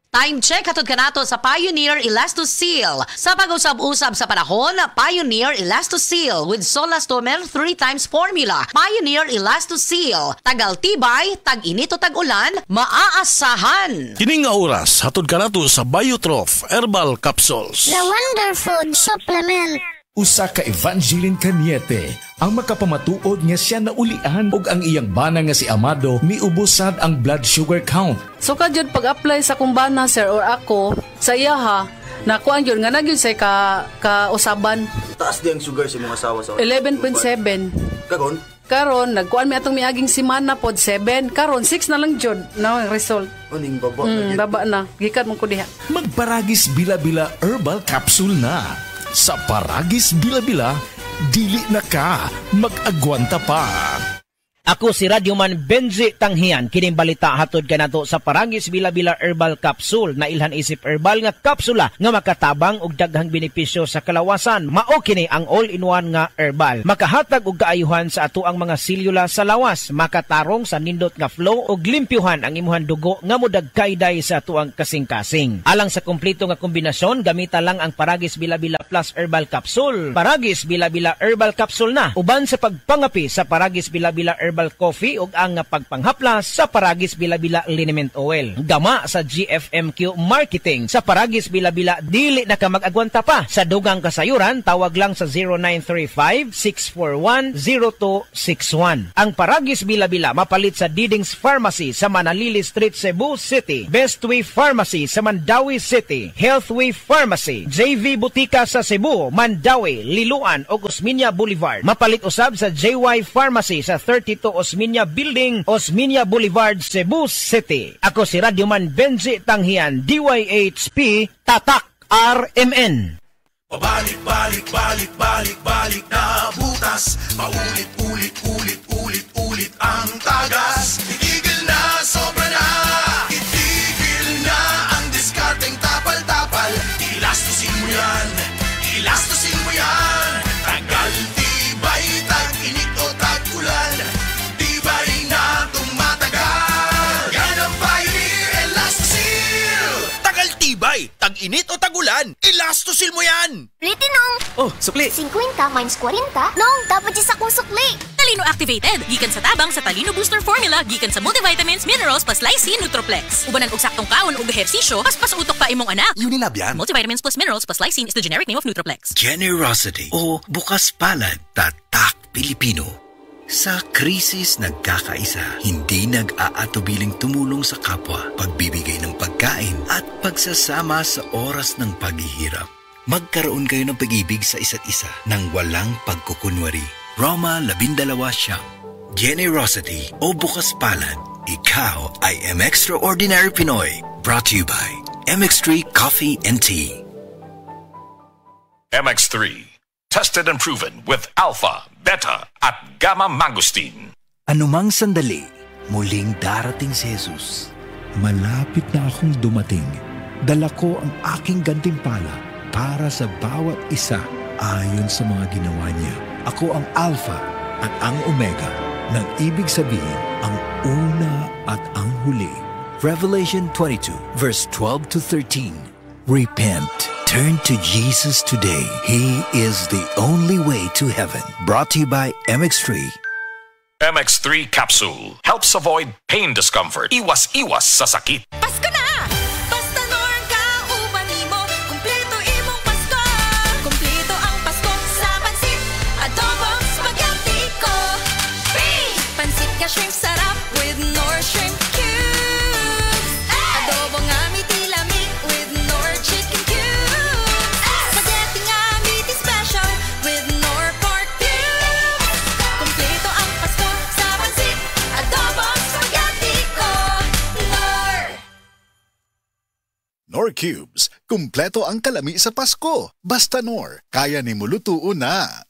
Time check hatod kanato sa Pioneer Elastoseal. Sa pag-usab-usab sa panahon, Pioneer Elastoseal with Solastomer 3x formula. Pioneer Elastoseal. Tagal-tibay, tag-init o tag-ulan, maaasahan. Kining nga oras hatod kanato sa Biotrof Herbal Capsules. The Wonder Food Supplement. Usa ka Evangeline Cañete ang makapamatuod nga siya na ulian ug ang iyang bana nga si Amado miubusad ang blood sugar count. So kadyod pag-apply sa kumbana sir or ako sa iya ha, nakuan yun nga nagyud say ka-usaban. Taas di ang sugar sa mga asawa sa 11.7. Karon nagkuan mi atong miaging semana pod 7. Karon 6 na lang jud na ang result. Uning baba. Baba na. Gikan mo ko diha. Magparagis bila-bila herbal capsule na. Sa Paragis Bila-Bila, dili na ka mag-agwanta pa. Ako si Radyoman Benji Tanghian, kining balita hatod kanato sa Paragis Bila-Bila Herbal Capsule na ilhan isip herbal nga kapsula nga makatabang og daghang benepisyo sa kalawasan. Mao kini ang all-in-one nga herbal. Makahatag og kaayuhan sa ato ang mga selula sa lawas, makatarong sa nindot nga flow og limpyuhan ang imuhang dugo nga modagkayday sa ato ang kasing-kasing. Alang sa kumpleto nga kombinasyon, gamita lang ang Paragis Bila-Bila Plus Herbal Capsule. Paragis Bila-Bila Herbal Capsule na uban sa pagpangapi sa Paragis Bila-Bila Herbal Coffee ug ang pagpanghaplas sa Paragis Bila-Bila Liniment Oil. Gama sa GFMQ Marketing sa Paragis Bila-Bila dili na ka mag-agwanta pa. Sa dugang kasayuran tawag lang sa 0935-641-0261. Ang Paragis Bila-Bila mapalit sa Diding's Pharmacy sa Manalili Street, Cebu City, Bestway Pharmacy sa Mandawi City, Healthway Pharmacy, JV Butika sa Cebu, Mandawi, Liloan ug Osmeña Boulevard. Mapalit usab sa JY Pharmacy sa 32 Osmeña Building, Osmeña Boulevard, Cebu City. Ako si Radyoman Benji Tanghian, DYHP, Tatak RMN. Pabalik-balik na butas, paulit-ulit ang tagas. Itigil na, sobra na, itigil na ang diskarteng tapal-tapal. Ilastusin mo yan, tagal tibay, tag-init o tag-ulan. Tibay na tumatagal, yan ang Pioneer Elastoseal. Tagal tibay, tag-init o tag-ulan, Elastoseal mo yan. Ritinong! Oh, sukli! 50 minus 40? Nong, dapat siya akong sukli! Talino Activated, gikan sa tabang sa Talino Booster Formula, gikan sa multivitamins, minerals, plus lysine, Nutroplex. Ubanan og saktong kaon ug ehersisyo, paspas utok pa imong anak. Unilab yan. Multivitamins plus minerals plus lysine is the generic name of Nutroplex. Generosity o bukas palad, tatak Pilipino. Sa krisis nagkakaisa, hindi nag-aatubiling tumulong sa kapwa, pagbibigay ng pagkain at pagsasama sa oras ng paghihirap. Magkaroon kayo ng pag-ibig sa isa't isa nang walang pagkukunwari. Roma 12 Siyam. Generosity o bukas palad, ikaw ay M-Extraordinary Pinoy. Brought to you by MX3 Coffee and Tea. MX3. Tested and proven with alpha, beta, at gamma mangosteen. Anumang sandali, muling darating si Jesus. Malapit na akong dumating. Dala ko ang aking gantimpala para sa bawat isa ayon sa mga ginawa niya. Ako ang Alpha at ang Omega, nang ibig sabihin ang una at ang huli. Revelation 22 verse 12 to 13. Repent. Turn to Jesus today. He is the only way to heaven. Brought to you by MX3. MX3 Capsule helps avoid pain discomfort. Iwas-iwas sa sakit. Pasko na! Basta Norm ka, uban mo, kumpleto imong Pasko. Kumpleto ang Pasko sa pansit, adobong spaghetti ko. Free! Pansit ka shrimp sarap with Nor Shrimp Cubes. Adobong amiti-lami with Nor Chicken Cubes. Spaghetti amiti special with Nor Pork Cubes. Kumpleto ang Pasko sa pansit, adobong spaghetti ko. Nor! Nor Cubes, kumpleto ang kalami sa Pasko. Basta Nor, kaya ni mulutuon na.